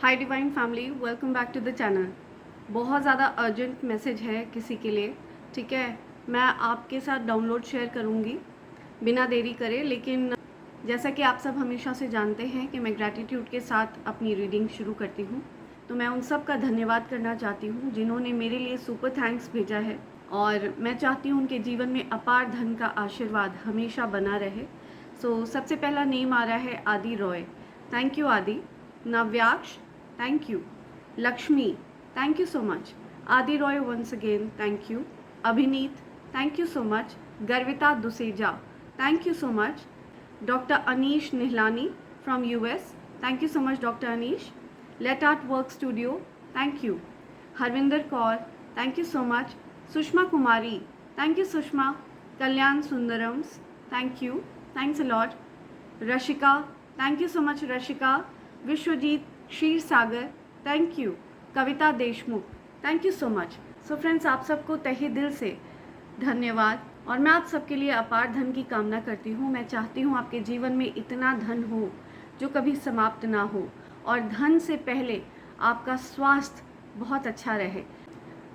Hi divine family, welcome back to the channel. बहुत ज़्यादा urgent message है किसी के लिए, ठीक है। मैं आपके साथ डाउनलोड शेयर करूँगी बिना देरी करे, लेकिन जैसा कि आप सब हमेशा से जानते हैं कि मैं ग्रैटिट्यूड के साथ अपनी रीडिंग शुरू करती हूँ, तो मैं उन सब का धन्यवाद करना चाहती हूँ जिन्होंने मेरे लिए सुपर थैंक्स भेजा है। और मैं चाहती हूँ उनके जीवन में अपार धन का आशीर्वाद हमेशा बना रहे। सबसे पहला नेम आ रहा है आदि रॉय। थैंक यू आदि। नव्याक्ष, thank you. Lakshmi, thank you so much. Adi Roy, once again, thank you. Abhineet, thank you so much. Garvita Duseja, thank you so much. Dr. Anish Nihlani from US, thank you so much, Dr. Anish. Let Art Work Studio, thank you. Harvinder Kaur, thank you so much. Sushma Kumari, thank you Sushma. Kalyan Sundarams, thank you. Thanks a lot. Rashika, thank you so much Rashika. Vishwajit Kshirsagar, thank you. Kavita Deshmukh, thank you so much. So friends, आप सबको तहे दिल से धन्यवाद। और मैं आप सबके लिए अपार धन की कामना करती हूँ। मैं चाहती हूँ आपके जीवन में इतना धन हो जो कभी समाप्त ना हो, और धन से पहले आपका स्वास्थ्य बहुत अच्छा रहे।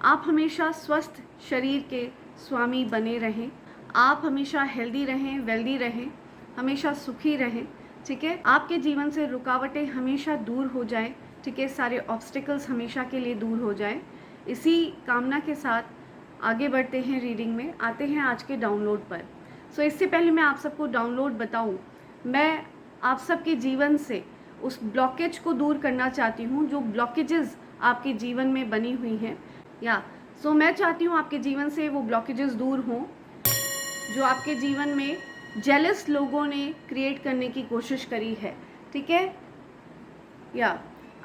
आप हमेशा स्वस्थ शरीर के स्वामी बने रहें, आप हमेशा हेल्दी रहें, वेल्दी रहें, हमेशा सुखी रहें, ठीक है। आपके जीवन से रुकावटें हमेशा दूर हो जाए, ठीक है। सारे ऑब्स्टिकल्स हमेशा के लिए दूर हो जाए। इसी कामना के साथ आगे बढ़ते हैं रीडिंग में। आते हैं आज के डाउनलोड पर। इससे पहले मैं आप सबको डाउनलोड बताऊं, मैं आप सबके जीवन से उस ब्लॉकेज को दूर करना चाहती हूं जो ब्लॉकेजेस आपके जीवन में बनी हुई हैं। मैं चाहती हूं आपके जीवन से वो ब्लॉकेजेस दूर हों जो आपके जीवन में जेलस लोगों ने क्रिएट करने की कोशिश करी है, ठीक है।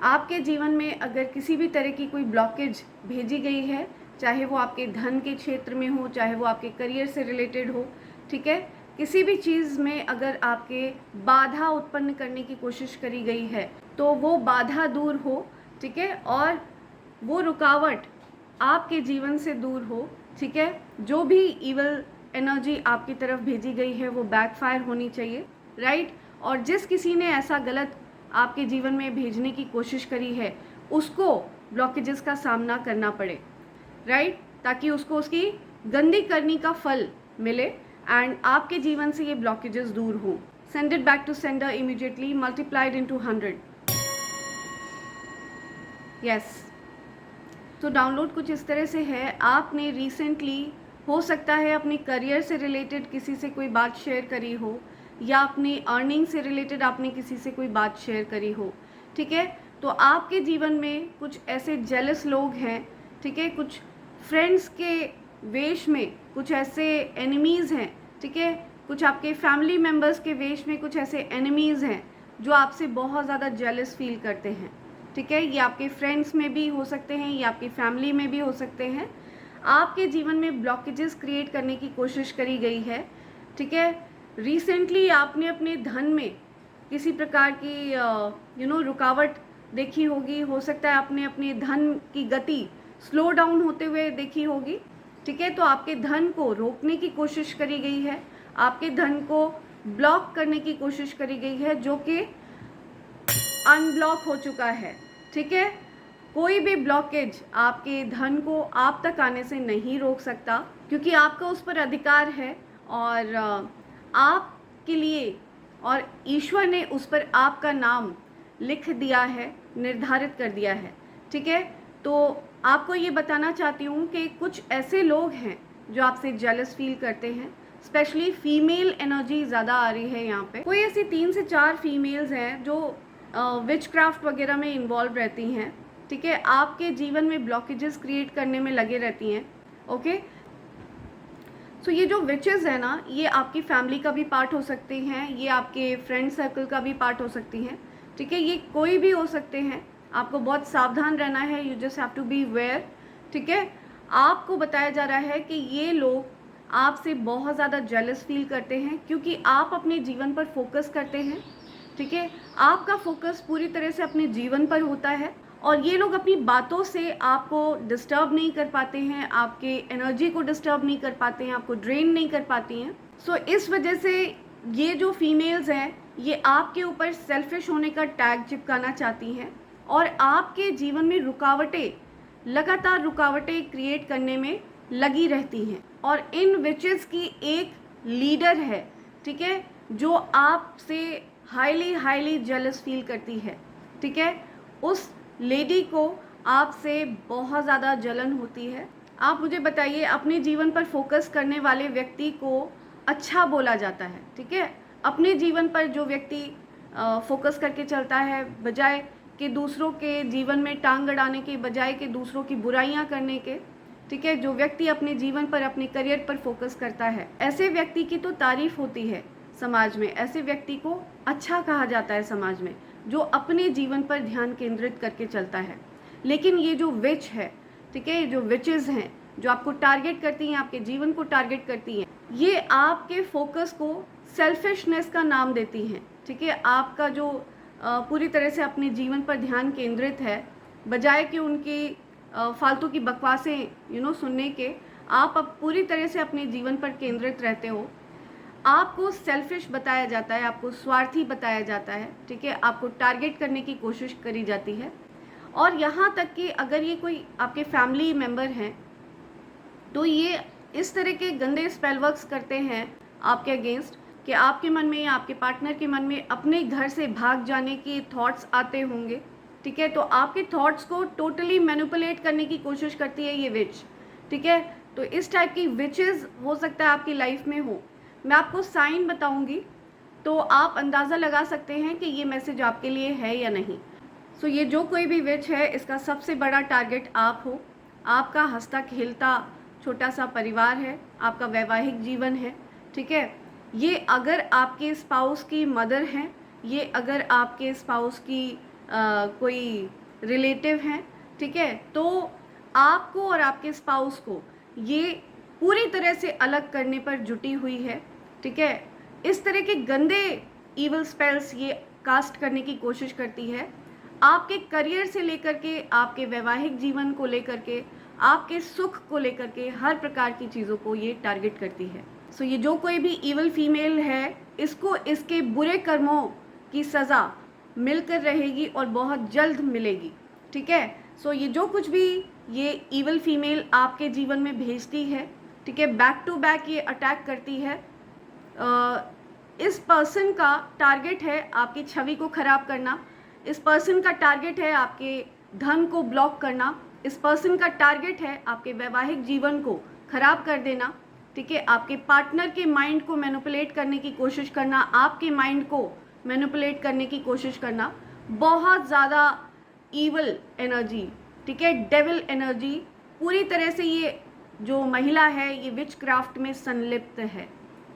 आपके जीवन में अगर किसी भी तरह की कोई ब्लॉकेज भेजी गई है, चाहे वो आपके धन के क्षेत्र में हो, चाहे वो आपके करियर से रिलेटेड हो, ठीक है, किसी भी चीज़ में अगर आपके बाधा उत्पन्न करने की कोशिश करी गई है तो वो बाधा दूर हो, ठीक है, और वो रुकावट आपके जीवन से दूर हो, ठीक है। जो भी इवल एनर्जी आपकी तरफ भेजी गई है वो बैकफायर होनी चाहिए, राइट। और जिस किसी ने ऐसा गलत आपके जीवन में भेजने की कोशिश करी है उसको ब्लॉकेजेस का सामना करना पड़े, राइट, ताकि उसको उसकी गंदी करनी का फल मिले एंड आपके जीवन से ये ब्लॉकेजेस दूर हो। Send it back to sender immediately, multiplied into 100। Yes. तो डाउनलोड कुछ इस तरह से है। आपने रिसेंटली हो सकता है अपने करियर से रिलेटेड किसी से कोई बात शेयर करी हो, या अपनी अर्निंग से रिलेटेड आपने किसी से कोई बात शेयर करी हो, ठीक है। तो आपके जीवन में कुछ ऐसे जेलस लोग हैं, ठीक है, कुछ फ्रेंड्स के वेश में कुछ ऐसे एनिमीज़ हैं, ठीक है, कुछ आपके फैमिली मेम्बर्स के वेश में कुछ ऐसे एनिमीज़ हैं जो आपसे बहुत ज़्यादा जेलस फील करते हैं, ठीक है। ये आपके फ्रेंड्स में भी हो सकते हैं, ये आपकी फैमिली में भी हो सकते हैं। आपके जीवन में ब्लॉकेजेस क्रिएट करने की कोशिश करी गई है, ठीक है। रिसेंटली आपने अपने धन में किसी प्रकार की रुकावट देखी होगी। हो सकता है आपने अपने धन की गति स्लो डाउन होते हुए देखी होगी, ठीक है। तो आपके धन को रोकने की कोशिश करी गई है, आपके धन को ब्लॉक करने की कोशिश करी गई है, जो कि अनब्लॉक हो चुका है, ठीक है। कोई भी ब्लॉकेज आपके धन को आप तक आने से नहीं रोक सकता, क्योंकि आपका उस पर अधिकार है और आपके लिए और ईश्वर ने उस पर आपका नाम लिख दिया है, निर्धारित कर दिया है, ठीक है। तो आपको ये बताना चाहती हूँ कि कुछ ऐसे लोग हैं जो आपसे जेलस फील करते हैं। स्पेशली फीमेल एनर्जी ज़्यादा आ रही है यहाँ पे। कोई ऐसी 3 से 4 फीमेल्स हैं जो विच क्राफ्ट वगैरह में इन्वॉल्व रहती हैं, ठीक है, आपके जीवन में ब्लॉकेजेस क्रिएट करने में लगे रहती हैं, ओके। ये जो विचेस है ना, ये आपकी फैमिली का भी पार्ट हो सकती हैं, ये आपके फ्रेंड सर्कल का भी पार्ट हो सकती हैं, ठीक है। ये कोई भी हो सकते हैं। आपको बहुत सावधान रहना है, you just have to be aware, ठीक है। आपको बताया जा रहा है कि ये लोग आपसे बहुत ज़्यादा जेलस फील करते हैं क्योंकि आप अपने जीवन पर फोकस करते हैं, ठीक है। आपका फोकस पूरी तरह से अपने जीवन पर होता है और ये लोग अपनी बातों से आपको डिस्टर्ब नहीं कर पाते हैं, आपके एनर्जी को डिस्टर्ब नहीं कर पाते हैं, आपको ड्रेन नहीं कर पाती हैं। इस वजह से ये जो फीमेल्स हैं ये आपके ऊपर सेल्फिश होने का टैग चिपकाना चाहती हैं, और आपके जीवन में लगातार रुकावटें क्रिएट करने में लगी रहती हैं। और इन विचेस की एक लीडर है, ठीक है, जो आपसे हाईली जेलस फील करती है, ठीक है। उस लेडी को आपसे बहुत ज़्यादा जलन होती है। आप मुझे बताइए, अपने जीवन पर फोकस करने वाले व्यक्ति को अच्छा बोला जाता है, ठीक है। अपने जीवन पर जो व्यक्ति फोकस करके चलता है, बजाय कि दूसरों के जीवन में टांग अड़ाने के, बजाय कि दूसरों की बुराइयां करने के, ठीक है, जो व्यक्ति अपने जीवन पर, अपने करियर पर फोकस करता है, ऐसे व्यक्ति की तो तारीफ होती है समाज में। ऐसे व्यक्ति को अच्छा कहा जाता है समाज में, जो अपने जीवन पर ध्यान केंद्रित करके चलता है। लेकिन ये जो विच है, ठीक है, जो विचेस हैं, जो आपको टारगेट करती हैं, आपके जीवन को टारगेट करती हैं, ये आपके फोकस को सेल्फिशनेस का नाम देती हैं, ठीक है। आपका जो पूरी तरह से अपने जीवन पर ध्यान केंद्रित है, बजाय कि उनकी फालतू की बकवासें सुनने के, आप अब पूरी तरह से अपने जीवन पर केंद्रित रहते हो। आपको सेल्फिश बताया जाता है, आपको स्वार्थी बताया जाता है, ठीक है। आपको टारगेट करने की कोशिश करी जाती है। और यहाँ तक कि अगर ये कोई आपके फैमिली मेम्बर हैं, तो ये इस तरह के गंदे स्पेल वर्क्स करते हैं आपके अगेंस्ट कि आपके मन में या आपके पार्टनर के मन में अपने घर से भाग जाने के थॉट्स आते होंगे, ठीक है। तो आपके थॉट्स को टोटली मैनिपुलेट करने की कोशिश करती है ये विच, ठीक है। तो इस टाइप की विचेस हो सकता है आपकी लाइफ में हो। मैं आपको साइन बताऊंगी, तो आप अंदाज़ा लगा सकते हैं कि ये मैसेज आपके लिए है या नहीं। सो ये जो कोई भी विच है, इसका सबसे बड़ा टारगेट आप हो। आपका हंसता खेलता छोटा सा परिवार है, आपका वैवाहिक जीवन है, ठीक है। ये अगर आपके स्पाउस की मदर हैं, ये अगर आपके स्पाउस की कोई रिलेटिव हैं, ठीक है, तो आपको और आपके स्पाउस को ये पूरी तरह से अलग करने पर जुटी हुई है, ठीक है। इस तरह के गंदे ईवल स्पेल्स ये कास्ट करने की कोशिश करती है, आपके करियर से लेकर के, आपके वैवाहिक जीवन को लेकर के, आपके सुख को लेकर के, हर प्रकार की चीज़ों को ये टारगेट करती है। सो ये जो कोई भी ईवल फीमेल है, इसको इसके बुरे कर्मों की सज़ा मिलकर रहेगी और बहुत जल्द मिलेगी, ठीक है। सो ये जो कुछ भी ये ईवल फीमेल आपके जीवन में भेजती है, ठीक है, बैक टू बैक ये अटैक करती है। इस पर्सन का टारगेट है आपकी छवि को ख़राब करना, इस पर्सन का टारगेट है आपके धन को ब्लॉक करना, इस पर्सन का टारगेट है आपके वैवाहिक जीवन को ख़राब कर देना, ठीक है। आपके पार्टनर के माइंड को मैनिपुलेट करने की कोशिश करना, आपके माइंड को मैनिपुलेट करने की कोशिश करना। बहुत ज़्यादा ईवल एनर्जी, ठीक है, डेविल एनर्जी, पूरी तरह से ये जो महिला है ये विच क्राफ्ट में संलिप्त है,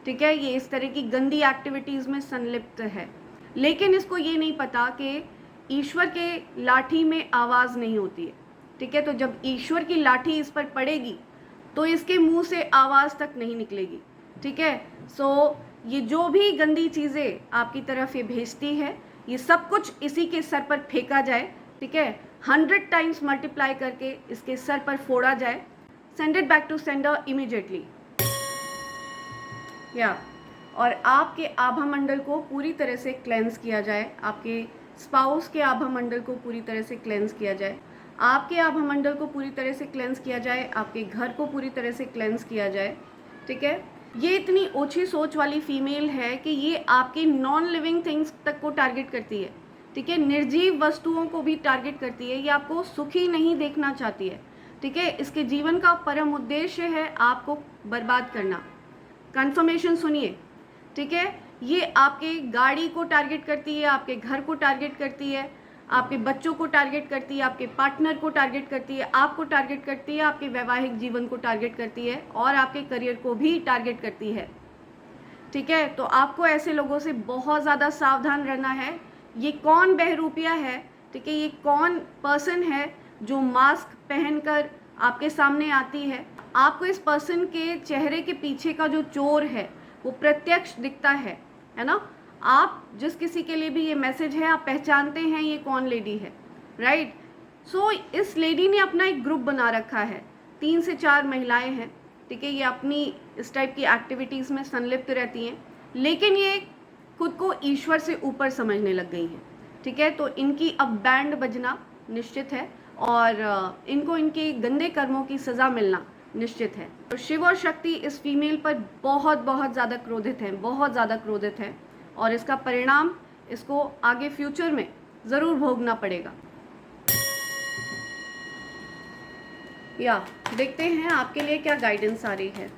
ठीक है। ये इस तरह की गंदी एक्टिविटीज़ में संलिप्त है, लेकिन इसको ये नहीं पता कि ईश्वर के लाठी में आवाज़ नहीं होती है, ठीक है। तो जब ईश्वर की लाठी इस पर पड़ेगी तो इसके मुंह से आवाज़ तक नहीं निकलेगी, ठीक है। सो ये जो भी गंदी चीज़ें आपकी तरफ ये भेजती है, ये सब कुछ इसी के सर पर फेंका जाए, ठीक है, 100 टाइम्स मल्टीप्लाई करके इसके सर पर फोड़ा जाए। Send it back to sender immediately, या और आपके आभा मंडल को पूरी तरह से क्लेंस किया जाए, आपके स्पाउस के आभा मंडल को पूरी तरह से क्लेंस किया जाए, आपके आभा मंडल को पूरी तरह से क्लेंस किया जाए, आपके घर को पूरी तरह से क्लेंस किया जाए, ठीक है। ये इतनी ओछी सोच वाली फीमेल है कि ये आपकी नॉन लिविंग थिंग्स तक को टारगेट करती है, ठीक है, निर्जीव वस्तुओं को भी टारगेट करती है। ये आपको सुखी नहीं देखना चाहती है, ठीक है। इसके जीवन का परम उद्देश्य है आपको बर्बाद करना। कंफर्मेशन सुनिए, ठीक है। ये आपके गाड़ी को टारगेट करती है, आपके घर को टारगेट करती है, आपके बच्चों को टारगेट करती है, आपके पार्टनर को टारगेट करती है, आपको टारगेट करती है, आपके वैवाहिक जीवन को टारगेट करती है और आपके करियर को भी टारगेट करती है, ठीक है। तो आपको ऐसे लोगों से बहुत ज़्यादा सावधान रहना है। ये कौन बहरूपिया है, ठीक है, ये कौन पर्सन है जो मास्क पहनकर आपके सामने आती है। आपको इस पर्सन के चेहरे के पीछे का जो चोर है वो प्रत्यक्ष दिखता है ना। आप जिस किसी के लिए भी ये मैसेज है, आप पहचानते हैं ये कौन लेडी है, राइट। सो इस लेडी ने अपना एक ग्रुप बना रखा है, 3 से 4 महिलाएं हैं, ठीक है। ये अपनी इस टाइप की एक्टिविटीज़ में संलिप्त रहती हैं, लेकिन ये खुद को ईश्वर से ऊपर समझने लग गई हैं, ठीक है, तो इनकी अब बैंड बजना निश्चित है और इनको इनके गंदे कर्मों की सज़ा मिलना निश्चित है। तो शिव और शक्ति इस फीमेल पर बहुत बहुत ज़्यादा क्रोधित हैं, बहुत ज़्यादा क्रोधित हैं और इसका परिणाम इसको आगे फ्यूचर में ज़रूर भोगना पड़ेगा। या देखते हैं आपके लिए क्या गाइडेंस आ रही है,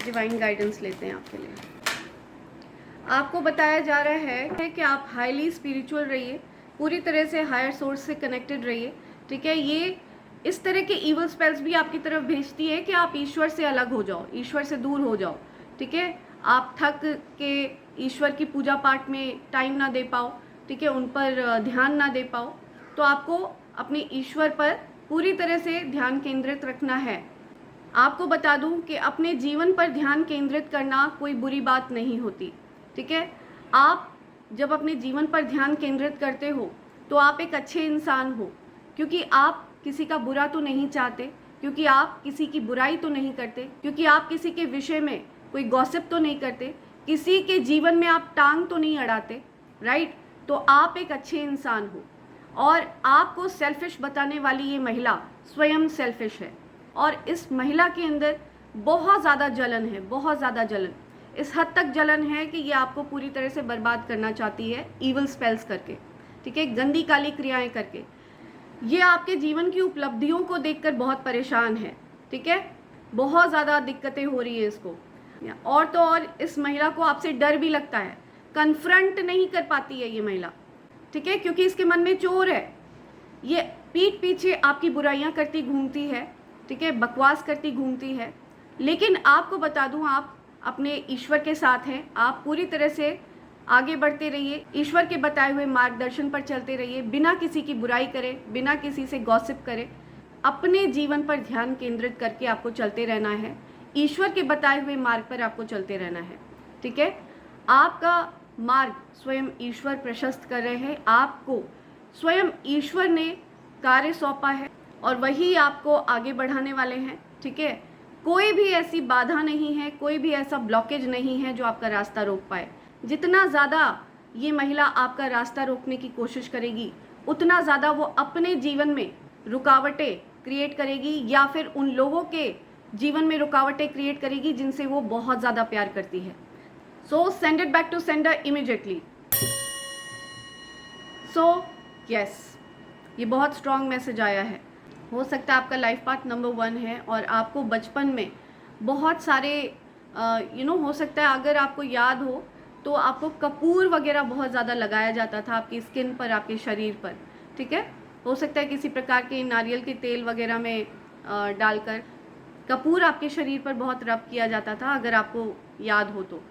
डिवाइन गाइडेंस लेते हैं आपके लिए। आपको बताया जा रहा है कि आप हाईली स्पिरिचुअल रहिए, पूरी तरह से हायर सोर्स से कनेक्टेड रहिए, ठीक है। ये इस तरह के इवल स्पेल्स भी आपकी तरफ भेजती है कि आप ईश्वर से अलग हो जाओ, ईश्वर से दूर हो जाओ, ठीक है। आप थक के ईश्वर की पूजा पाठ में टाइम ना दे पाओ, ठीक है, उन पर ध्यान ना दे पाओ, तो आपको अपने ईश्वर पर पूरी तरह से ध्यान केंद्रित रखना है। आपको बता दूं कि अपने जीवन पर ध्यान केंद्रित करना कोई बुरी बात नहीं होती, ठीक है। आप जब अपने जीवन पर ध्यान केंद्रित करते हो तो आप एक अच्छे इंसान हो, क्योंकि आप किसी का बुरा तो नहीं चाहते, क्योंकि आप किसी की बुराई तो नहीं करते, क्योंकि आप किसी के विषय में कोई गॉसिप तो नहीं करते, किसी के जीवन में आप टांग तो नहीं अड़ाते, राइट। तो आप एक अच्छे इंसान हो और आपको सेल्फिश बताने वाली ये महिला स्वयं सेल्फिश है और इस महिला के अंदर बहुत ज़्यादा जलन है, बहुत ज़्यादा जलन, इस हद तक जलन है कि ये आपको पूरी तरह से बर्बाद करना चाहती है ईवल स्पेल्स करके, ठीक है, गंदी काली क्रियाएं करके। ये आपके जीवन की उपलब्धियों को देखकर बहुत परेशान है, ठीक है, बहुत ज़्यादा दिक्कतें हो रही है इसको। और तो और इस महिला को आपसे डर भी लगता है, कन्फ्रंट नहीं कर पाती है ये महिला, ठीक है, क्योंकि इसके मन में चोर है। ये पीठ पीछे आपकी बुराइयां करती घूमती है, ठीक है, बकवास करती घूमती है, लेकिन आपको बता दूं आप अपने ईश्वर के साथ हैं। आप पूरी तरह से आगे बढ़ते रहिए, ईश्वर के बताए हुए मार्गदर्शन पर चलते रहिए, बिना किसी की बुराई करे, बिना किसी से गॉसिप करे, अपने जीवन पर ध्यान केंद्रित करके आपको चलते रहना है, ईश्वर के बताए हुए मार्ग पर आपको चलते रहना है, ठीक है। आपका मार्ग स्वयं ईश्वर प्रशस्त कर रहे हैं, आपको स्वयं ईश्वर ने कार्य सौंपा है और वही आपको आगे बढ़ाने वाले हैं, ठीक है। कोई भी ऐसी बाधा नहीं है, कोई भी ऐसा ब्लॉकेज नहीं है जो आपका रास्ता रोक पाए। जितना ज़्यादा ये महिला आपका रास्ता रोकने की कोशिश करेगी, उतना ज़्यादा वो अपने जीवन में रुकावटें क्रिएट करेगी या फिर उन लोगों के जीवन में रुकावटें क्रिएट करेगी जिनसे वो बहुत ज़्यादा प्यार करती है। So send it back to sender immediately. So yes, ये बहुत स्ट्रॉन्ग मैसेज आया है। हो सकता है आपका लाइफ पाथ नंबर 1 है और आपको बचपन में बहुत सारे हो सकता है, अगर आपको याद हो तो आपको कपूर वगैरह बहुत ज़्यादा लगाया जाता था आपकी स्किन पर, आपके शरीर पर, ठीक है। हो सकता है किसी प्रकार के नारियल के तेल वगैरह में डालकर कपूर आपके शरीर पर बहुत रब किया जाता था, अगर आपको याद हो तो,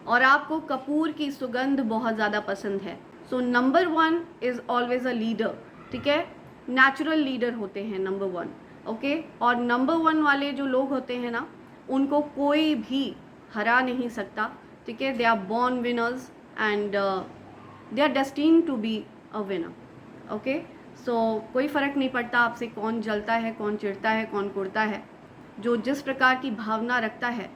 और आपको कपूर की सुगंध बहुत ज़्यादा पसंद है। So number 1 is always a leader, ठीक है, नेचुरल लीडर होते हैं नंबर 1, ओके। और नंबर 1 वाले जो लोग होते हैं ना, उनको कोई भी हरा नहीं सकता, ठीक है। They are born winners and they are destined to be a winner, okay. So कोई फ़र्क नहीं पड़ता आपसे कौन जलता है, कौन चिढ़ता है, कौन कुड़ता है, जो जिस प्रकार की भावना रखता है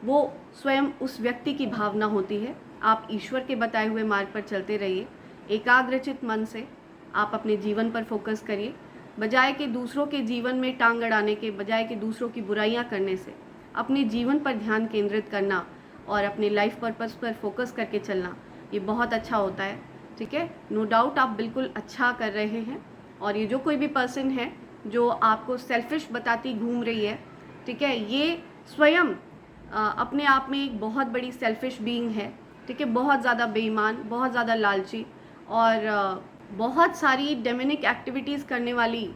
वो स्वयं उस व्यक्ति की भावना होती है। आप ईश्वर के बताए हुए मार्ग पर चलते रहिए, एकाग्रचित मन से आप अपने जीवन पर फोकस करिए, बजाय कि दूसरों के जीवन में टांग अड़ाने के, बजाय कि दूसरों की बुराइयां करने से अपने जीवन पर ध्यान केंद्रित करना और अपने लाइफ पर्पस पर फोकस करके चलना, ये बहुत अच्छा होता है, ठीक है। नो डाउट आप बिल्कुल अच्छा कर रहे हैं। और ये जो कोई भी पर्सन है जो आपको सेल्फिश बताती घूम रही है, ठीक है, ये स्वयं अपने आप में एक बहुत बड़ी सेल्फिश बीइंग है, ठीक है, बहुत ज़्यादा बेईमान, बहुत ज़्यादा लालची और बहुत सारी डेमोनिक एक्टिविटीज़ करने वाली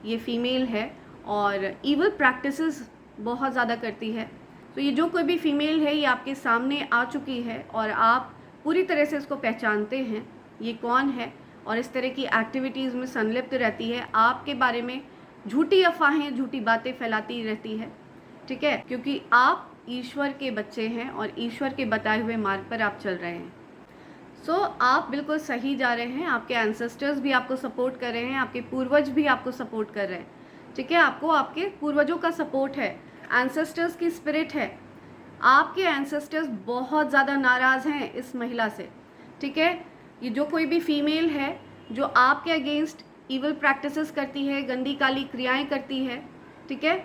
ये फीमेल है और ईवल प्रैक्टिसेस बहुत ज़्यादा करती है। तो ये जो कोई भी फीमेल है ये आपके सामने आ चुकी है और आप पूरी तरह से इसको पहचानते हैं ये कौन है और इस तरह की एक्टिविटीज़ में संलिप्त रहती है, आपके बारे में झूठी अफवाहें, झूठी बातें फैलाती रहती है, ठीक है, क्योंकि आप ईश्वर के बच्चे हैं और ईश्वर के बताए हुए मार्ग पर आप चल रहे हैं। सो आप बिल्कुल सही जा रहे हैं, आपके एंसेस्टर्स भी आपको सपोर्ट कर रहे हैं, आपके पूर्वज भी आपको सपोर्ट कर रहे हैं, ठीक है। आपको आपके पूर्वजों का सपोर्ट है, एंसेस्टर्स की स्पिरिट है। आपके एंसेस्टर्स बहुत ज़्यादा नाराज़ हैं इस महिला से, ठीक है। ये जो कोई भी फीमेल है जो आपके अगेंस्ट इवल प्रैक्टिसेस करती है, गंदी काली क्रियाएं करती है, ठीक है।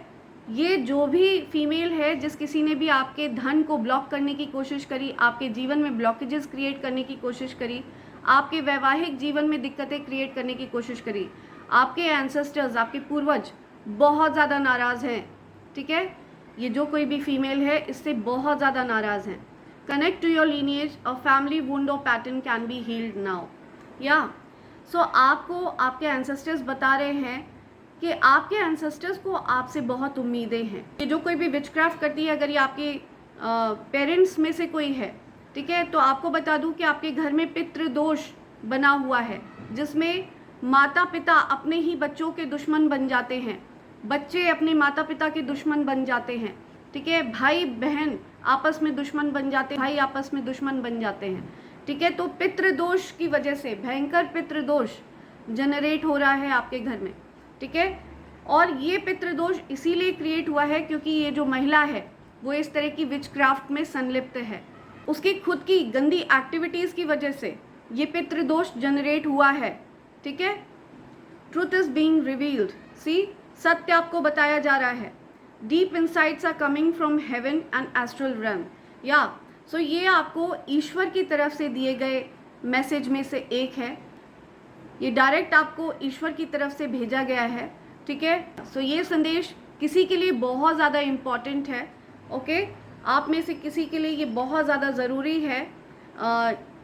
ये जो भी फीमेल है, जिस किसी ने भी आपके धन को ब्लॉक करने की कोशिश करी, आपके जीवन में ब्लॉकेजेस क्रिएट करने की कोशिश करी, आपके वैवाहिक जीवन में दिक्कतें क्रिएट करने की कोशिश करी, आपके एंसेस्टर्स, आपके पूर्वज बहुत ज़्यादा नाराज़ हैं, ठीक है। ये जो कोई भी फीमेल है इससे बहुत ज़्यादा नाराज़ हैं। Connect to your lineage, a family wound और pattern can be healed now. या सो आपको आपके एंसेस्टर्स बता रहे हैं कि आपके एंसेस्टर्स को आपसे बहुत उम्मीदें हैं। ये जो कोई भी विचक्राफ्ट करती है, अगर ये आपके पेरेंट्स में से कोई है, ठीक है, तो आपको बता दूं कि आपके घर में पितृदोष बना हुआ है, जिसमें माता पिता अपने ही बच्चों के दुश्मन बन जाते हैं, बच्चे अपने माता पिता के दुश्मन बन जाते हैं, ठीक है। भाई बहन आपस में दुश्मन बन जाते हैं, भाई आपस में दुश्मन बन जाते हैं, ठीक है। तो पितृदोष की वजह से भयंकर पितृदोष जनरेट हो रहा है आपके घर में, ठीक है। और ये पितृदोष इसीलिए क्रिएट हुआ है क्योंकि ये जो महिला है वो इस तरह की विचक्राफ्ट में संलिप्त है। उसकी खुद की गंदी एक्टिविटीज़ की वजह से ये पितृदोष जनरेट हुआ है, ठीक है। Truth is being revealed, see, सत्य आपको बताया जा रहा है। Deep insights are coming from heaven and astral realm. या सो ये आपको ईश्वर की तरफ से दिए गए मैसेज में से एक है। ये डायरेक्ट आपको ईश्वर की तरफ से भेजा गया है, ठीक है। सो ये संदेश किसी के लिए बहुत ज़्यादा इम्पॉर्टेंट है, ओके। आप में से किसी के लिए ये बहुत ज़्यादा ज़रूरी है।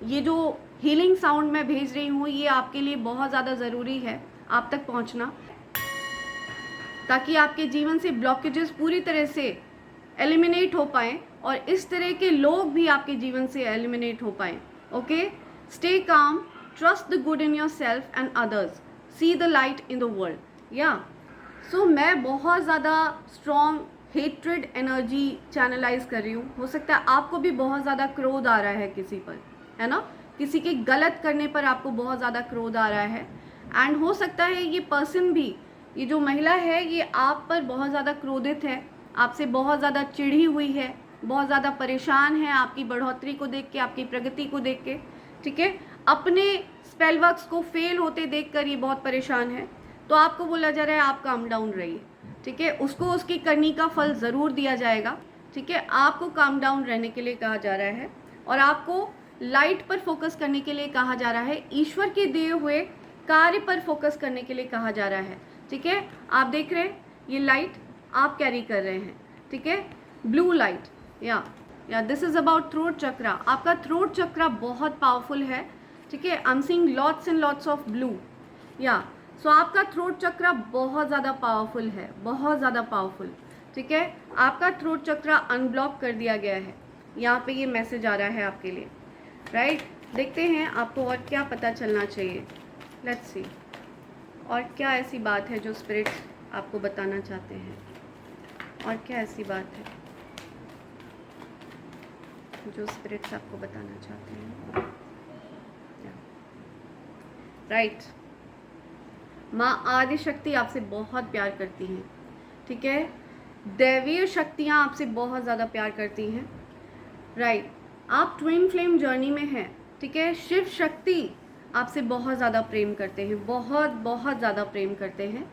ये जो हीलिंग साउंड मैं भेज रही हूँ ये आपके लिए बहुत ज़्यादा ज़रूरी है आप तक पहुँचना, ताकि आपके जीवन से ब्लॉकेजेस पूरी तरह से एलिमिनेट हो पाएँ और इस तरह के लोग भी आपके जीवन से एलिमिनेट हो पाएँ, okay. Stay calm, trust the good in your self and others, see the light in the world. या सो मैं बहुत ज़्यादा स्ट्रॉन्ग हेट्रेड एनर्जी चैनलाइज कर रही हूँ। हो सकता है आपको भी बहुत ज़्यादा क्रोध आ रहा है किसी पर, है ना, किसी के गलत करने पर आपको बहुत ज़्यादा क्रोध आ रहा है। एंड हो सकता है ये पर्सन भी, ये जो महिला है ये आप पर बहुत ज़्यादा क्रोधित है, आपसे बहुत ज़्यादा चिढ़ी हुई है, बहुत ज़्यादा परेशान है आपकी बढ़ोतरी को देख के, आपकी प्रगति को देख के, ठीक है। अपने स्पेल वर्क्स को फेल होते देखकर ये बहुत परेशान है। तो आपको बोला जा रहा है आप काम डाउन रहिए, ठीक है। उसको उसकी करनी का फल ज़रूर दिया जाएगा, ठीक है। आपको काम डाउन रहने के लिए कहा जा रहा है और आपको लाइट पर फोकस करने के लिए कहा जा रहा है, ईश्वर के दिए हुए कार्य पर फोकस करने के लिए कहा जा रहा है, ठीक है। आप देख रहे हैं ये लाइट आप कैरी कर रहे हैं, ठीक है, ब्लू लाइट। या दिस इज़ अबाउट थ्रोट चक्रा। आपका थ्रोट चक्रा बहुत पावरफुल है, ठीक है। I am seeing lots and lots of blue. या सो आपका थ्रोट चक्रा बहुत ज़्यादा पावरफुल है, बहुत ज़्यादा पावरफुल, ठीक है। आपका थ्रोट चक्रा अनब्लॉक कर दिया गया है, यहाँ पे ये मैसेज आ रहा है आपके लिए, राइट। देखते हैं आपको और क्या पता चलना चाहिए, लेट्स सी। और क्या ऐसी बात है जो स्पिरिट आपको बताना चाहते हैं, और क्या ऐसी बात है जो स्पिरिट्स आपको बताना चाहते हैं, राइट। माँ आदि शक्ति आपसे बहुत प्यार करती हैं, ठीक है। दैवीय शक्तियाँ आपसे बहुत ज़्यादा प्यार करती हैं, राइट। आप ट्विन फ्लेम जर्नी में हैं, ठीक है। शिव शक्ति आपसे बहुत ज़्यादा प्रेम करते हैं, बहुत बहुत ज़्यादा प्रेम करते हैं।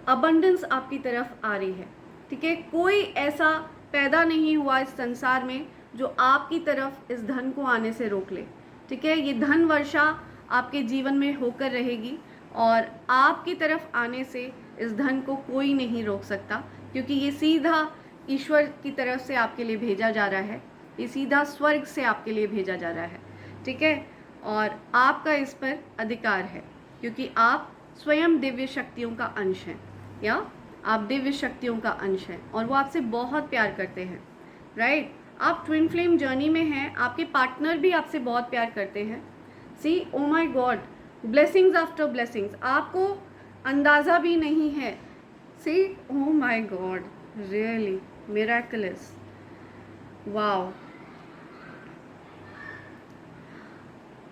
अबंडेंस आपकी तरफ आ रही है, ठीक है। कोई ऐसा पैदा नहीं हुआ इस संसार में जो आपकी तरफ इस धन को आने से रोक ले, ठीक है। ये धन वर्षा आपके जीवन में होकर रहेगी और आपकी तरफ आने से इस धन को कोई नहीं रोक सकता, क्योंकि ये सीधा ईश्वर की तरफ से आपके लिए भेजा जा रहा है, ये सीधा स्वर्ग से आपके लिए भेजा जा रहा है, ठीक है। और आपका इस पर अधिकार है क्योंकि आप स्वयं दिव्य शक्तियों का अंश हैं, या आप दिव्य शक्तियों का अंश हैं और वो आपसे बहुत प्यार करते हैं, राइट। आप ट्विन फ्लेम जर्नी में हैं, आपके पार्टनर भी आपसे बहुत प्यार करते हैं। See, oh my god, blessings after blessings, आपको अंदाज़ा भी नहीं है। See, oh my god, really miraculous, wow.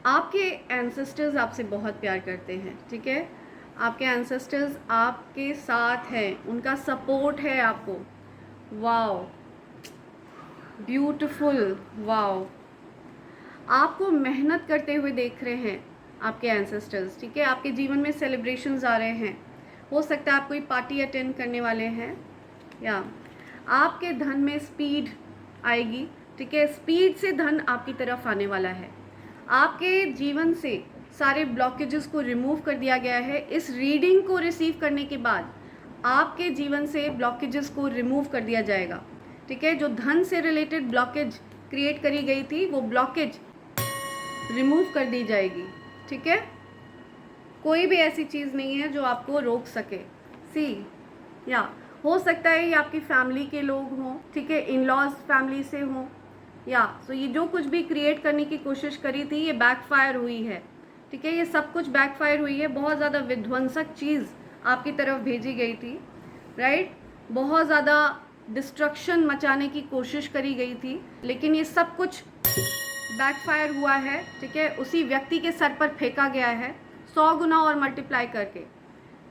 आपके एंसेस्टर्स आपसे बहुत प्यार करते हैं, ठीक है। आपके एंसेस्टर्स आपके साथ हैं, उनका सपोर्ट है आपको। Wow, beautiful, wow. आपको मेहनत करते हुए देख रहे हैं, आपके एंसेस्टर्स, ठीक है। आपके जीवन में सेलिब्रेशंस आ रहे हैं, हो सकता है आप कोई पार्टी अटेंड करने वाले हैं, या आपके धन में स्पीड आएगी, ठीक है। स्पीड से धन आपकी तरफ आने वाला है। आपके जीवन से सारे ब्लॉकेजेस को रिमूव कर दिया गया है। इस रीडिंग को रिसीव करने के बाद आपके जीवन से ब्लॉकेजेस को रिमूव कर दिया जाएगा, ठीक है। जो धन से रिलेटेड ब्लॉकेज क्रिएट करी गई थी वो ब्लॉकेज रिमूव कर दी जाएगी, ठीक है। कोई भी ऐसी चीज़ नहीं है जो आपको रोक सके। सी, या हो सकता है ये आपकी फैमिली के लोग हों, ठीक है, इन लॉज फैमिली से हों, या सो ये जो कुछ भी क्रिएट करने की कोशिश करी थी ये बैकफायर हुई है, ठीक है। ये सब कुछ बैकफायर हुई है। बहुत ज़्यादा विध्वंसक चीज़ आपकी तरफ भेजी गई थी, राइट। बहुत ज़्यादा डिस्ट्रक्शन मचाने की कोशिश करी गई थी, लेकिन ये सब कुछ बैकफायर हुआ है, ठीक है। उसी व्यक्ति के सर पर फेंका गया है 100 गुना और मल्टीप्लाई करके,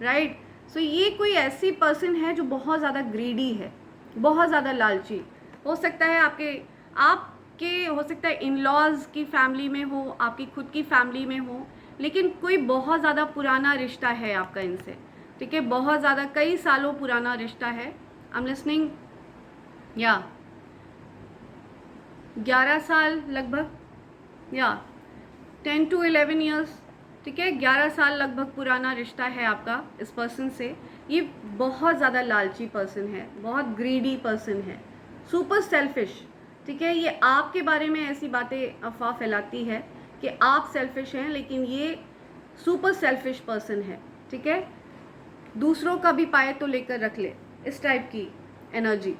राइट। सो ये कोई ऐसी पर्सन है जो बहुत ज़्यादा ग्रीडी है, बहुत ज़्यादा लालची। हो सकता है आपके हो सकता है इन लॉज की फैमिली में हो, आपकी खुद की फैमिली में हो, लेकिन कोई बहुत ज़्यादा पुराना रिश्ता है आपका इनसे, ठीक है। बहुत ज़्यादा कई सालों पुराना रिश्ता है। आई एम लिसनिंग, या 11 साल लगभग, या 10 to 11 ईयर्स, ठीक है। 11 साल लगभग पुराना रिश्ता है आपका इस पर्सन से। ये बहुत ज़्यादा लालची पर्सन है, बहुत ग्रीडी पर्सन है, सुपर सेल्फिश, ठीक है। ये आपके बारे में ऐसी बातें अफवाह फैलाती है कि आप सेल्फिश हैं, लेकिन ये सुपर सेल्फिश पर्सन है, ठीक है। दूसरों का भी पाए तो लेकर रख ले, इस टाइप की एनर्जी,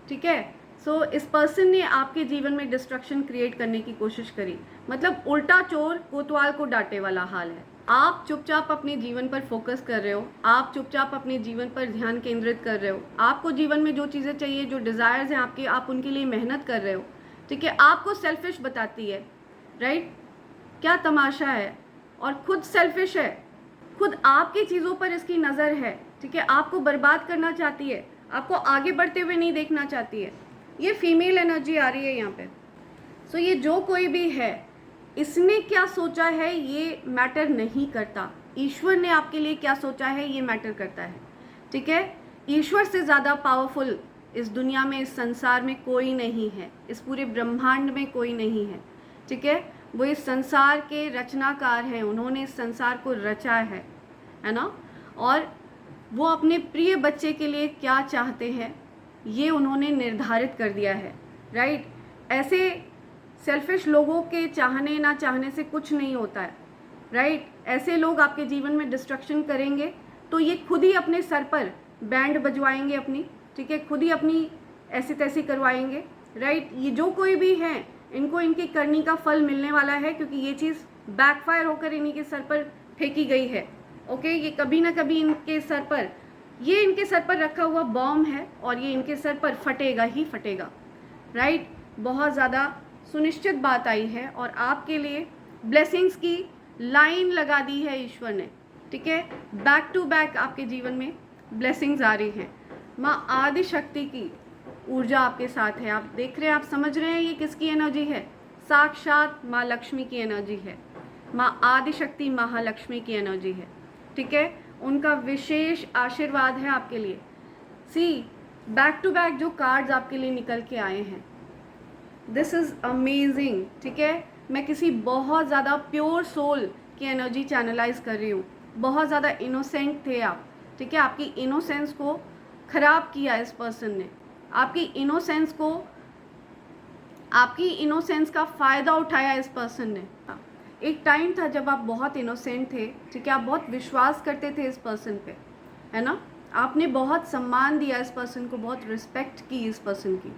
ठीक है। सो इस पर्सन ने आपके जीवन में डिस्ट्रक्शन क्रिएट करने की कोशिश करी, मतलब उल्टा चोर कोतवाल को डांटे वाला हाल है। आप चुपचाप अपने जीवन पर फोकस कर रहे हो, आप चुपचाप अपने जीवन पर ध्यान केंद्रित कर रहे हो। आपको जीवन में जो चीज़ें चाहिए, जो डिज़ायर्स हैं आपके, आप उनके लिए मेहनत कर रहे हो, ठीक है। आपको सेल्फिश बताती है, राइट। क्या तमाशा है, और खुद सेल्फिश है, खुद आपकी चीज़ों पर इसकी नज़र है, ठीक है। आपको बर्बाद करना चाहती है, आपको आगे बढ़ते हुए नहीं देखना चाहती है। ये फीमेल एनर्जी आ रही है यहाँ पे। सो ये जो कोई भी है, इसने क्या सोचा है ये मैटर नहीं करता। ईश्वर ने आपके लिए क्या सोचा है ये मैटर करता है, ठीक है। ईश्वर से ज़्यादा पावरफुल इस दुनिया में, इस संसार में कोई नहीं है, इस पूरे ब्रह्मांड में कोई नहीं है, ठीक है। वो इस संसार के रचनाकार हैं, उन्होंने इस संसार को रचा है ना। और वो अपने प्रिय बच्चे के लिए क्या चाहते हैं ये उन्होंने निर्धारित कर दिया है, राइट। ऐसे सेल्फिश लोगों के चाहने ना चाहने से कुछ नहीं होता है, राइट। ऐसे लोग आपके जीवन में डिस्ट्रक्शन करेंगे तो ये खुद ही अपने सर पर बैंड बजवाएंगे अपनी, ठीक है, खुद ही अपनी ऐसी तैसी करवाएंगे, राइट। ये जो कोई भी हैं इनको इनकी करनी का फल मिलने वाला है, क्योंकि ये चीज़ बैकफायर होकर इन्हीं के सर पर फेंकी गई है, ओके। ये कभी ना कभी इनके सर पर, ये इनके सर पर रखा हुआ बॉम्ब है और ये इनके सर पर फटेगा ही फटेगा, राइट। बहुत ज़्यादा सुनिश्चित बात आई है और आपके लिए ब्लेसिंग्स की लाइन लगा दी है ईश्वर ने, ठीक है। बैक टू बैक आपके जीवन में ब्लेसिंग्स आ रही हैं। माँ आदि शक्ति की ऊर्जा आपके साथ है। आप देख रहे हैं, आप समझ रहे हैं ये किसकी एनर्जी है? साक्षात माँ लक्ष्मी की एनर्जी है। माँ आदि शक्ति महालक्ष्मी की एनर्जी है, ठीक है। उनका विशेष आशीर्वाद है आपके लिए। सी, बैक टू बैक जो कार्ड्स आपके लिए निकल के आए हैं, दिस इज़ अमेजिंग, ठीक है। मैं किसी बहुत ज़्यादा प्योर सोल की एनर्जी चैनलाइज कर रही हूँ। बहुत ज़्यादा इनोसेंट थे आप, ठीक है। आपकी इनोसेंस को ख़राब किया इस पर्सन ने, आपकी इनोसेंस का फ़ायदा उठाया इस पर्सन ने। एक टाइम था जब आप बहुत इनोसेंट थे, ठीक है। आप बहुत विश्वास करते थे इस पर्सन पे, है ना। आपने बहुत सम्मान दिया इस पर्सन को, बहुत रिस्पेक्ट की इस पर्सन की,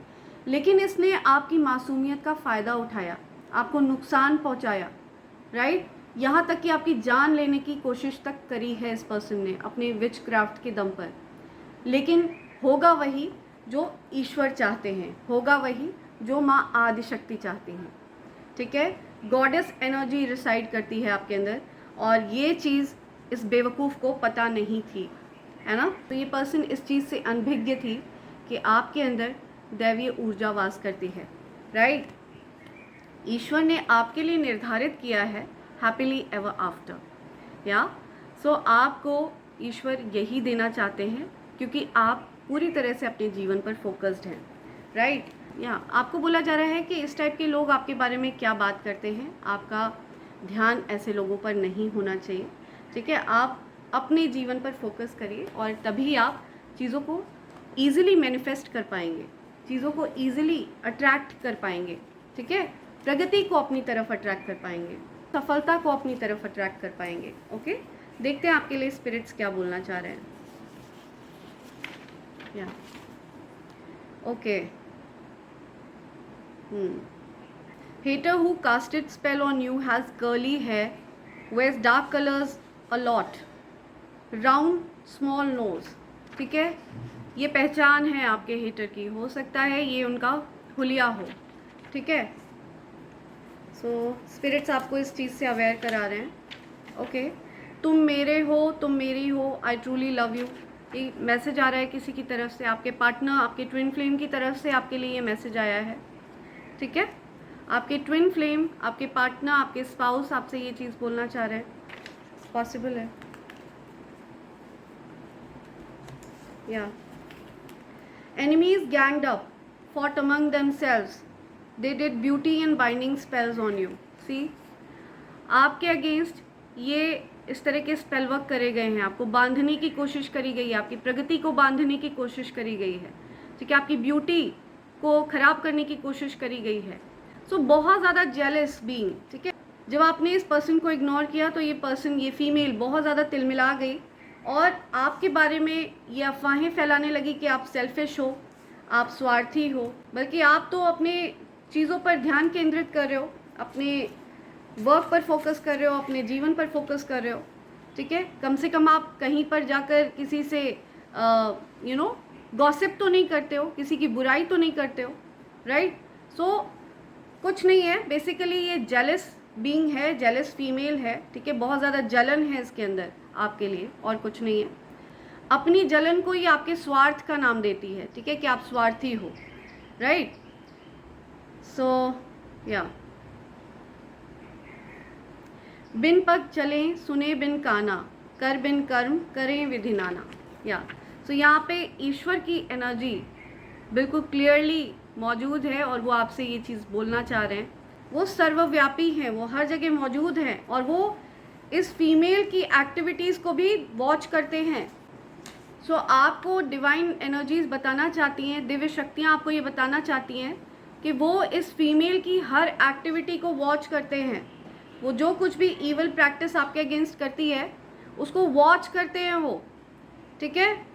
लेकिन इसने आपकी मासूमियत का फ़ायदा उठाया, आपको नुकसान पहुंचाया, राइट। यहाँ तक कि आपकी जान लेने की कोशिश तक करी है इस पर्सन ने अपने विच क्राफ्ट के दम पर। लेकिन होगा वही जो ईश्वर चाहते हैं, होगा वही जो माँ आदिशक्ति चाहती हैं, ठीक है। गॉडेस एनर्जी रिसाइड करती है आपके अंदर, और ये चीज़ इस बेवकूफ़ को पता नहीं थी, है ना। तो ये पर्सन इस चीज़ से अनभिज्ञ थी कि आपके अंदर दैवीय ऊर्जा वास करती है, राइट। ईश्वर ने आपके लिए निर्धारित किया है हैप्पीली एवर आफ्टर। या सो आपको ईश्वर यही देना चाहते हैं, क्योंकि आप पूरी तरह से अपने जीवन पर फोकस्ड हैं, राइट। या आपको बोला जा रहा है कि इस टाइप के लोग आपके बारे में क्या बात करते हैं, आपका ध्यान ऐसे लोगों पर नहीं होना चाहिए, ठीक है। आप अपने जीवन पर फोकस करिए और तभी आप चीज़ों को ईजिली मैनिफेस्ट कर पाएंगे, चीज़ों को ईजिली अट्रैक्ट कर पाएंगे, ठीक है। प्रगति को अपनी तरफ अट्रैक्ट कर पाएंगे, सफलता को अपनी तरफ अट्रैक्ट कर पाएंगे। ओके, देखते हैं आपके लिए स्पिरिट्स क्या बोलना चाह रहे हैं। या okay, hater who casted spell on you has curly hair, wears dark colors a lot, round small nose, ठीक है। ये पहचान है आपके हेटर की, हो सकता है ये उनका हुलिया हो, ठीक है। सो स्पिरिट्स आपको इस चीज़ से अवेयर करा रहे हैं। ओके, तुम मेरे हो, तुम मेरी हो, आई ट्रूली लव यू, ये मैसेज आ रहा है किसी की तरफ से, आपके पार्टनर, आपके ट्विन फ्लेम की तरफ से आपके लिए ये मैसेज आया है, ठीक है। आपके ट्विन फ्लेम, आपके पार्टनर, आपके स्पाउस आपसे ये चीज़ बोलना चाह रहे हैं, पॉसिबल है। या enemies ganged up, fought among themselves, they did beauty and binding spells on you। see, आपके अगेंस्ट ये इस तरह के स्पेल वर्क करे गए हैं, आपको बांधने की कोशिश करी गई है, आपकी प्रगति को बांधने की कोशिश करी गई है, ठीक है। आपकी ब्यूटी को खराब करने की कोशिश करी गई है। सो बहुत ज़्यादा जेलस बीइंग, ठीक है। जब आपने इस पर्सन को इग्नोर किया तो ये पर्सन, ये फीमेल बहुत ज़्यादा तिलमिला गई और आपके बारे में ये अफवाहें फैलाने लगी कि आप सेल्फिश हो, आप स्वार्थी हो, बल्कि आप तो अपने चीज़ों पर ध्यान केंद्रित कर रहे हो, अपने वर्क पर फोकस कर रहे हो, अपने जीवन पर फोकस कर रहे हो, ठीक है। कम से कम आप कहीं पर जाकर किसी से गॉसिप तो नहीं करते हो, किसी की बुराई तो नहीं करते हो, राइट। सो कुछ नहीं है, बेसिकली ये जेलस बीइंग है, जेलस फीमेल है, ठीक है। बहुत ज़्यादा जलन है इसके अंदर आपके लिए, और कुछ नहीं है। अपनी जलन को ये आपके स्वार्थ का नाम देती है, ठीक है, कि आप स्वार्थी हो, राइट। सो या बिन पग चलें सुने बिन काना, कर बिन कर्म करें विधि नाना। या सो यहाँ पे ईश्वर की एनर्जी बिल्कुल क्लियरली मौजूद है और वो आपसे ये चीज़ बोलना चाह रहे हैं। वो सर्वव्यापी हैं, वो हर जगह मौजूद हैं और वो इस फीमेल की एक्टिविटीज़ को भी वॉच करते हैं। सो आपको डिवाइन एनर्जीज बताना चाहती हैं, दिव्य शक्तियाँ आपको ये बताना चाहती हैं कि वो इस फीमेल की हर एक्टिविटी को वॉच करते हैं। वो जो कुछ भी ईवल प्रैक्टिस आपके अगेंस्ट करती है उसको वॉच करते हैं वो, ठीक है।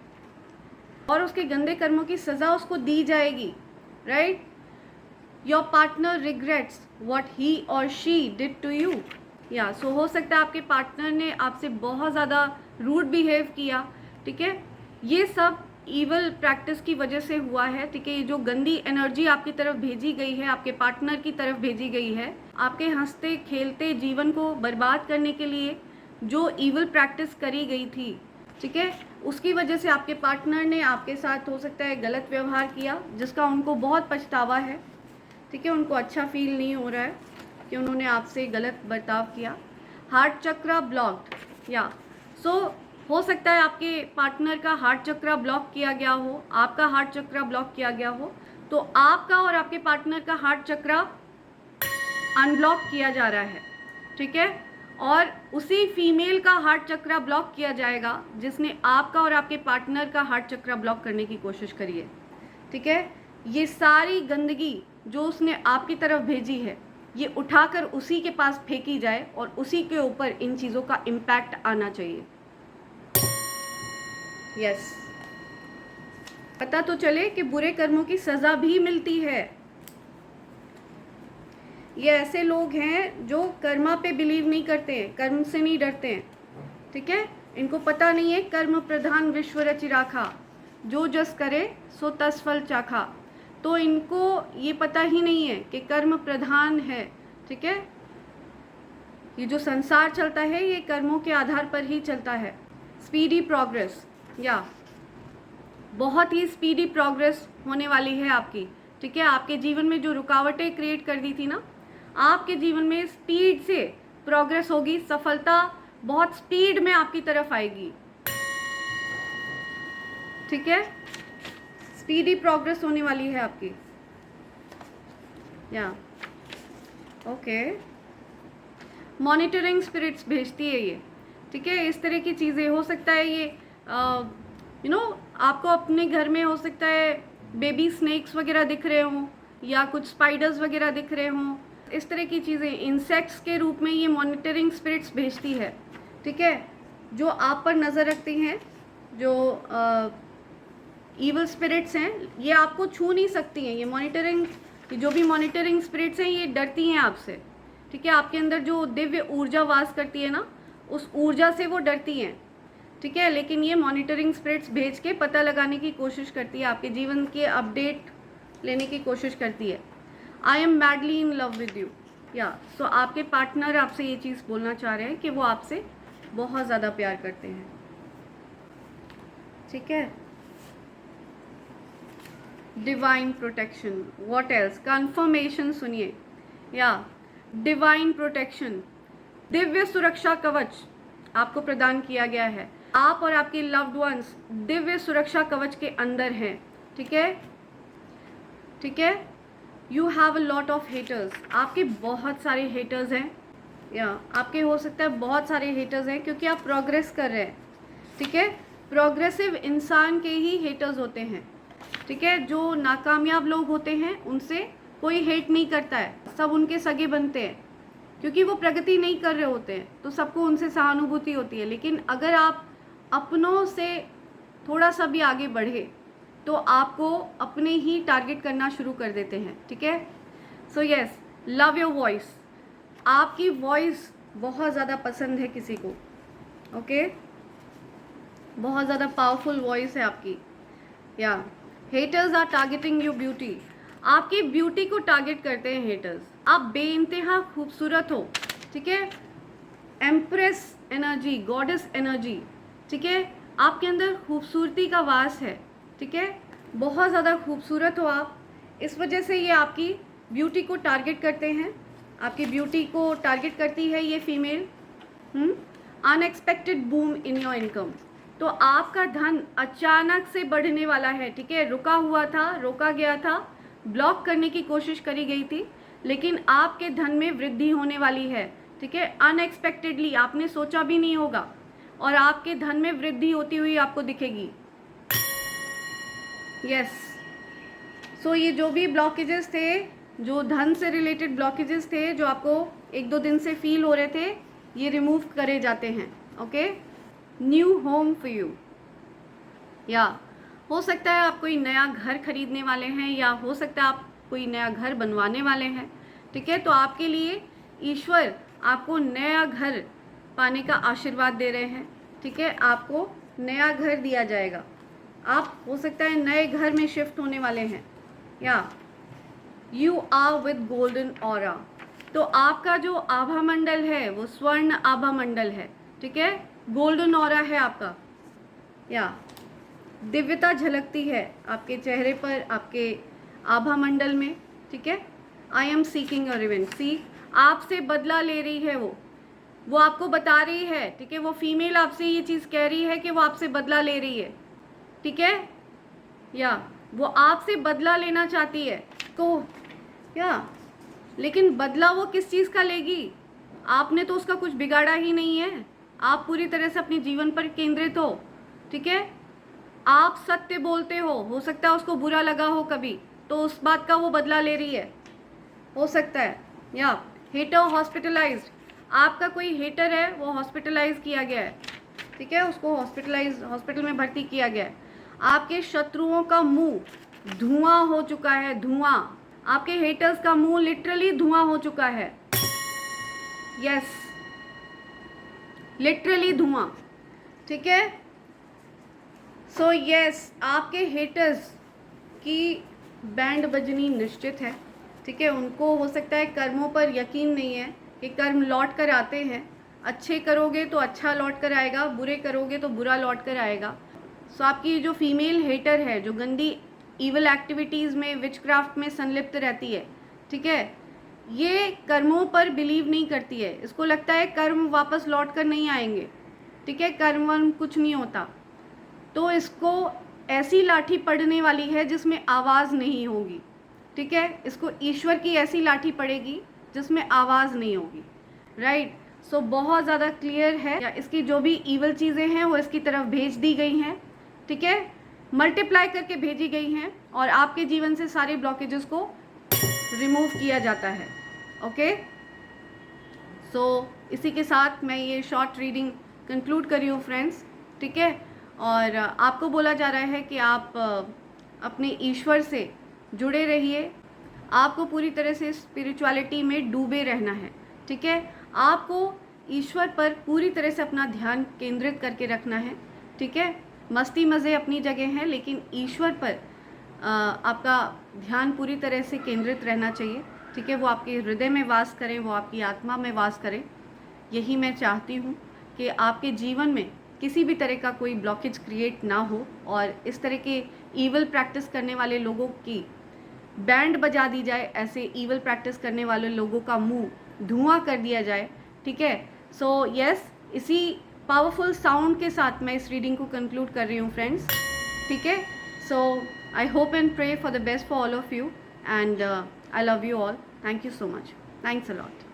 और उसके गंदे कर्मों की सज़ा उसको दी जाएगी, right. Your partner regrets what he और शी डिड टू यू। या सो हो सकता है आपके पार्टनर ने आपसे बहुत ज़्यादा रूड बिहेव किया, ठीक है। ये सब ईवल प्रैक्टिस की वजह से हुआ है, ठीक है। ये जो गंदी एनर्जी आपकी तरफ भेजी गई है, आपके पार्टनर की तरफ भेजी गई है, आपके हंसते खेलते जीवन को बर्बाद करने के लिए जो ईवल प्रैक्टिस करी गई थी, ठीक है, उसकी वजह से आपके पार्टनर ने आपके साथ हो सकता है गलत व्यवहार किया, जिसका उनको बहुत पछतावा है, ठीक है। उनको अच्छा फील नहीं हो रहा है कि उन्होंने आपसे गलत बर्ताव किया। हार्ट चक्रा ब्लॉक्ड। या सो हो सकता है आपके पार्टनर का हार्ट चक्रा ब्लॉक किया गया हो, आपका हार्ट चक्रा ब्लॉक किया गया हो, तो आपका और आपके पार्टनर का हार्ट चक्रा अनब्लॉक किया जा रहा है, ठीक है। और उसी फीमेल का हार्ट चक्रा ब्लॉक किया जाएगा जिसने आपका और आपके पार्टनर का हार्ट चक्रा ब्लॉक करने की कोशिश करी है, ठीक है। ये सारी गंदगी जो उसने आपकी तरफ भेजी है ये उठाकर उसी के पास फेंकी जाए और उसी के ऊपर इन चीज़ों का इम्पैक्ट आना चाहिए। यस, पता तो चले कि बुरे कर्मों की सज़ा भी मिलती है। ये ऐसे लोग हैं जो कर्मा पे बिलीव नहीं करते हैं, कर्म से नहीं डरते हैं, ठीक है। इनको पता नहीं है कर्म प्रधान विश्व रचि राखा, जो जस करे सो तस फल चाखा। तो इनको ये पता ही नहीं है कि कर्म प्रधान है, ठीक है। ये जो संसार चलता है ये कर्मों के आधार पर ही चलता है। स्पीडी प्रोग्रेस, या बहुत ही स्पीडी प्रोग्रेस होने वाली है आपकी, ठीक है। आपके जीवन में जो रुकावटें क्रिएट कर दी थी ना, आपके जीवन में स्पीड से प्रोग्रेस होगी, सफलता बहुत स्पीड में आपकी तरफ आएगी, ठीक है। स्पीडी प्रोग्रेस होने वाली है आपकी, या ओके। मॉनिटरिंग स्पिरिट्स भेजती है ये, ठीक है। इस तरह की चीज़ें हो सकता है ये आपको अपने घर में हो सकता है बेबी स्नेक्स वगैरह दिख रहे हों या कुछ स्पाइडर्स वगैरह दिख रहे हों, इस तरह की चीज़ें इंसेक्ट्स के रूप में ये मॉनिटरिंग स्पिरिट्स भेजती है, ठीक है। जो आप पर नज़र रखती हैं, जो ईवल स्पिरिट्स हैं, ये आपको छू नहीं सकती हैं। ये मॉनिटरिंग, जो भी मॉनिटरिंग स्पिरिट्स हैं ये डरती हैं आपसे, ठीक है। आपके अंदर जो दिव्य ऊर्जा वास करती है ना, उस ऊर्जा से वो डरती हैं, ठीक है। लेकिन ये मॉनिटरिंग स्पिरिट्स भेज के पता लगाने की कोशिश करती है, आपके जीवन के अपडेट लेने की कोशिश करती है। I M madly in love with you, या सो आपके पार्टनर आपसे ये चीज़ बोलना चाह रहे हैं कि वो आपसे बहुत ज़्यादा प्यार करते हैं, ठीक है। Divine protection, what else, confirmation सुनिए, या डिवाइन प्रोटेक्शन, दिव्य सुरक्षा कवच आपको प्रदान किया गया है। आप और आपके लव्ड वंस दिव्य सुरक्षा कवच के अंदर हैं, ठीक है, ठीक है। You have a lot of haters, आपके बहुत सारे हेटर्स हैं, या आपके हो सकता है बहुत सारे हेटर्स हैं क्योंकि आप प्रोग्रेस कर रहे हैं, ठीक है। प्रोग्रेसिव इंसान के ही हेटर्स होते हैं, ठीक है। जो नाकामयाब लोग होते हैं उनसे कोई हेट नहीं करता है, सब उनके सगे बनते हैं क्योंकि वो प्रगति नहीं कर रहे होते हैं, तो सबको उनसे सहानुभूति होती है। लेकिन अगर आप अपनों से थोड़ा सा भी आगे बढ़े तो आपको अपने ही टारगेट करना शुरू कर देते हैं, ठीक है। So yes, love your voice, आपकी वॉइस बहुत ज़्यादा पसंद है किसी को, ओके। बहुत ज़्यादा पावरफुल वॉइस है आपकी, या haters are targeting your beauty, आपकी ब्यूटी को टारगेट करते हैं हेटर्स। आप बेइंतहा खूबसूरत हो, ठीक है। एम्प्रेस एनर्जी, गॉडेस एनर्जी, ठीक है। आपके अंदर खूबसूरती का वास है, ठीक है। बहुत ज़्यादा खूबसूरत हो आप, इस वजह से ये आपकी ब्यूटी को टारगेट करते हैं, आपकी ब्यूटी को टारगेट करती है ये female. Unexpected boom in your income, तो आपका धन अचानक से बढ़ने वाला है, ठीक है। रुका हुआ था, रोका गया था, ब्लॉक करने की कोशिश करी गई थी, लेकिन आपके धन में वृद्धि होने वाली है, ठीक है। अनएक्सपेक्टेडली, आपने सोचा भी नहीं होगा, और आपके धन में वृद्धि होती हुई आपको दिखेगी, यस। सो ये जो भी ब्लॉकेजेस थे, जो धन से रिलेटेड ब्लॉकेजेस थे, जो आपको 1-2 दिन से फील हो रहे थे, ये रिमूव करे जाते हैं, okay. New home for you, या हो सकता है आप कोई नया घर खरीदने वाले हैं, या हो सकता है आप कोई नया घर बनवाने वाले हैं, ठीक है। तो आपके लिए ईश्वर आपको नया घर पाने का आशीर्वाद दे रहे हैं, ठीक है। आपको नया घर दिया जाएगा, आप हो सकता है नए घर में शिफ्ट होने वाले हैं, या you are with golden aura, तो आपका जो आभा मंडल है वो स्वर्ण आभा मंडल है, ठीक है। गोल्डन ऑरा है आपका, या दिव्यता झलकती है आपके चेहरे पर, आपके आभा मंडल में, ठीक है। I am seeking your revenge, see आपसे बदला ले रही है वो आपको बता रही है, ठीक है। वो फीमेल आपसे ये चीज़ कह रही है कि वो आपसे बदला ले रही है, ठीक है, या वो आपसे बदला लेना चाहती है, तो या लेकिन बदला वो किस चीज़ का लेगी, आपने तो उसका कुछ बिगाड़ा ही नहीं है, आप पूरी तरह से अपने जीवन पर केंद्रित हो, ठीक है। आप सत्य बोलते हो सकता है उसको बुरा लगा हो कभी, तो उस बात का वो बदला ले रही है, हो सकता है। या हेटर हॉस्पिटलाइज्ड, आपका कोई हेटर है, वो हॉस्पिटलाइज किया गया है, ठीक है, उसको हॉस्पिटल में भर्ती किया गया है। आपके शत्रुओं का मुंह धुआं हो चुका है, धुआं, आपके हेटर्स का मुंह लिटरली धुआं हो चुका है, यस, लिटरली धुआं, ठीक है। सो यस, आपके हेटर्स की बैंड बजनी निश्चित है, ठीक है। उनको हो सकता है कर्मों पर यकीन नहीं है कि कर्म लौट कर आते हैं, अच्छे करोगे तो अच्छा लौट कर आएगा, बुरे करोगे तो बुरा लौट कर आएगा। सो आपकी जो फीमेल हेटर है, जो गंदी ईवल एक्टिविटीज़ में, विचक्राफ्ट में संलिप्त रहती है, ठीक है, ये कर्मों पर बिलीव नहीं करती है, इसको लगता है कर्म वापस लौट कर नहीं आएंगे, ठीक है, कर्म वर्म कुछ नहीं होता। तो इसको ऐसी लाठी पड़ने वाली है जिसमें आवाज़ नहीं होगी, ठीक है, इसको ईश्वर की ऐसी लाठी पड़ेगी जिसमें आवाज़ नहीं होगी, राइट। सो बहुत ज़्यादा क्लियर है, या इसकी जो भी ईवल चीज़ें हैं वो इसकी तरफ भेज दी गई हैं, ठीक है, मल्टीप्लाई करके भेजी गई हैं, और आपके जीवन से सारे ब्लॉकेजेस को रिमूव किया जाता है। ओके, सो इसी के साथ मैं ये शॉर्ट रीडिंग कंक्लूड कर रही हूँ फ्रेंड्स, ठीक है। और आपको बोला जा रहा है कि आप अपने ईश्वर से जुड़े रहिए, आपको पूरी तरह से स्पिरिचुअलिटी में डूबे रहना है, ठीक है। आपको ईश्वर पर पूरी तरह से अपना ध्यान केंद्रित करके रखना है, ठीक है। मस्ती मज़े अपनी जगह हैं, लेकिन ईश्वर पर आपका ध्यान पूरी तरह से केंद्रित रहना चाहिए, ठीक है। वो आपके हृदय में वास करें, वो आपकी आत्मा में वास करें। यही मैं चाहती हूँ कि आपके जीवन में किसी भी तरह का कोई ब्लॉकेज क्रिएट ना हो, और इस तरह के ईवल प्रैक्टिस करने वाले लोगों की बैंड बजा दी जाए, ऐसे ईवल प्रैक्टिस करने वाले लोगों का मुंह धुआं कर दिया जाए, ठीक है। सो यस, इसी पावरफुल साउंड के साथ मैं इस रीडिंग को कंक्लूड कर रही हूँ फ्रेंड्स, ठीक है। So I hope and pray for the best for all of you, and I love you all. Thank you so much, thanks a lot.